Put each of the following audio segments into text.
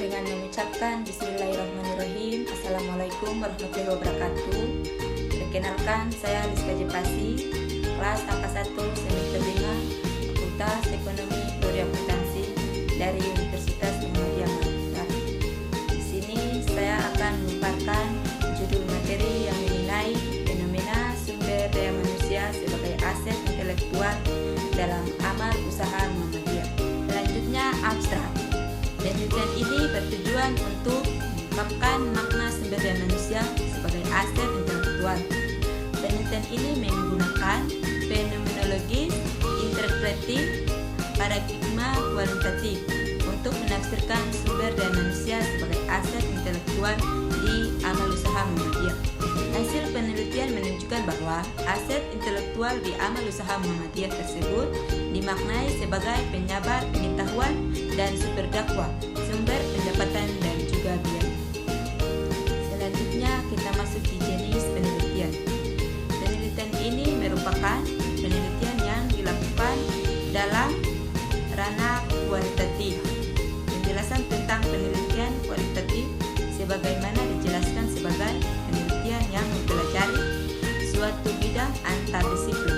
dengan mengucapkan Bismillahirrahmanirrahim. Assalamualaikum warahmatullahi wabarakatuh. Perkenalkan, saya Rizka Jepasi, kelas angka 1 semester 5, Fakultas Ekonomi Prodi Akuntansi dari Universitas Muhammadiyah Makassar. Di sini saya akan memaparkan judul materi yang mengenai fenomena sumber daya manusia sebagai aset intelektual dalam amal usaha Muhammadiyah. Selanjutnya, abstrak. Penelitian ini bertujuan untuk mengungkapkan makna sumber daya manusia sebagai aset intelektual. Penelitian ini menggunakan fenomenologi interpretif, paradigma kualitatif untuk menafsirkan sumber daya manusia sebagai aset intelektual di amal usaha Muhammadiyah. Hasil penelitian menunjukkan bahwa aset intelektual di amal usaha Muhammadiyah tersebut dimaknai sebagai penyabar pengetahuan dan sumber dakwah, sumber pendapatan dan juga biaya. Selanjutnya kita masuk di jenis penelitian. Penelitian ini merupakan penelitian yang dilakukan dalam ranah kualitatif. Penjelasan tentang penelitian kualitatif sebagaimana dijelaskan sebagai penelitian yang mempelajari suatu bidang antar disiplin.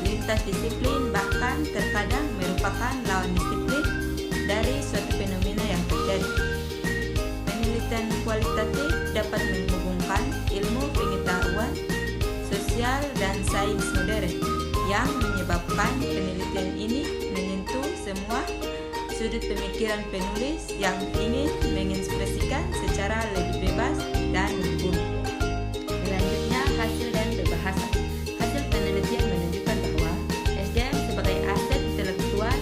Lintas disiplin bahkan terkadang merupakan lawan disiplin dari suatu fenomena yang terjadi. Penelitian kualitatif dapat menghubungkan ilmu pengetahuan sosial dan sains modern yang menyebabkan penelitian ini menyentuh semua sudut pemikiran penulis yang ingin mengekspresikan secara lebih bebas dan mumpuni. Selanjutnya, hasil dan pembahasan. Hasil penelitian menunjukkan bahwa SDM sebagai aset intelektual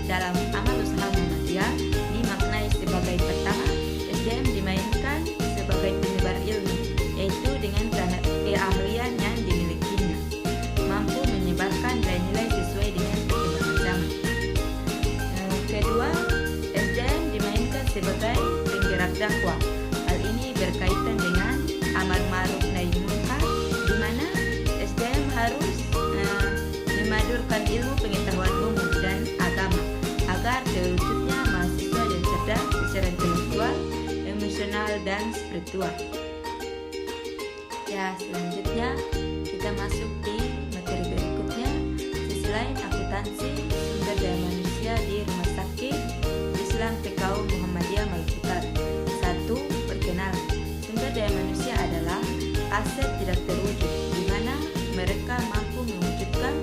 dalam amal usaha Muhammadiyah dimaknai sebagai pertama, SDM dimainkan sebagai penyebar ilmu, yaitu dengan keahlian yang dimilikinya, mampu menyebarkan nilai-nilai sesuai dengan perkembangan zaman. Kedua, SDM dimainkan sebagai penggerak dakwah. Hal ini berkaitan dengan amar ma'ruf nahi munkar, di mana SDM harus memadurkan ilmu pengetahuan umum dan agama agar terwujudnya mahasiswa yang cerdas secara intelektual, emosional, dan spiritual. Ya, selanjutnya kita masuk di materi berikutnya. Sisi lain akuntansi sumber daya manusia di Rumah Sakit Islam PKU Muhammadiyah Maluku Utara. 1. Perkenalan. Sumber daya manusia adalah aset tidak terwujud, di mana mereka mampu mewujudkan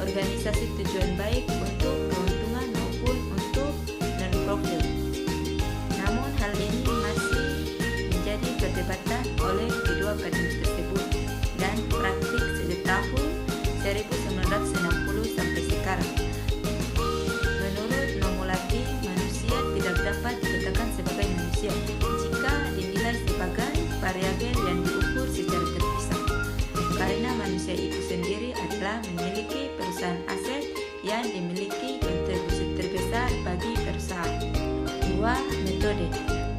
organisasi tujuan baik untuk keuntungan maupun untuk non-profit. Namun hal ini masih menjadi perdebatan oleh kedua kajian tersebut dan praktik sejak tahun 1960 sampai sekarang. Menurut Nomulati, manusia tidak dapat dikatakan sebagai manusia jika dinilai sebagai variabel yang diukur secara terpisah, karena manusia itu sendiri adalah memiliki perusahaan aset yang dimiliki kontribusi terbesar bagi perusahaan. 2. Metode.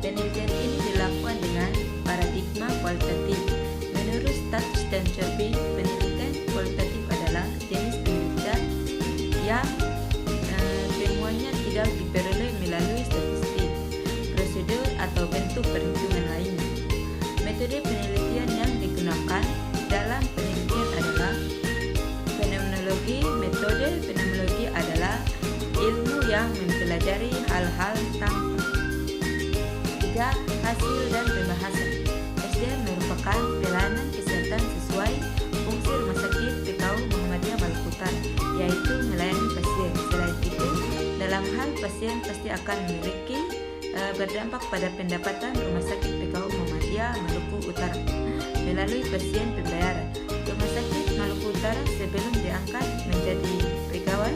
Penelitian ini dilakukan dengan paradigma kualitatif. Menurut Status dan Corbin, penelitian kualitatif adalah jenis penelitian yang temuannya tidak diperoleh melalui statistik, prosedur, atau bentuk perhitungan lainnya. Metode penelitian yang digunakan dalam penelitian adalah fenomenologi. Metode fenomenologi adalah ilmu yang mempelajari hal-hal tampak. 3. Hasil dan pembahasan. SDM merupakan pelayanan kesehatan sesuai fungsi Rumah Sakit PKU Muhammadiyah Maluku Utara, yaitu melayani pasien. Selain itu, dalam hal pasien pasti akan memiliki berdampak pada pendapatan Rumah Sakit PKU Muhammadiyah Maluku Utara melalui pasien pembayaran. Rumah Sakit Maluku Utara sebelum diangkat menjadi pegawai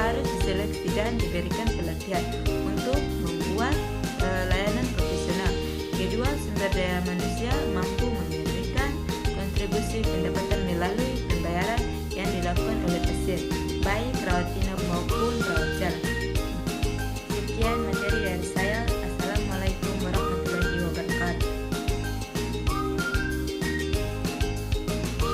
harus diseleksi dan diberikan pelatihan untuk membuat layanan profesional. Kedua, sumber daya manusia mampu memberikan kontribusi pendapatan melalui pembayaran yang dilakukan oleh pasien.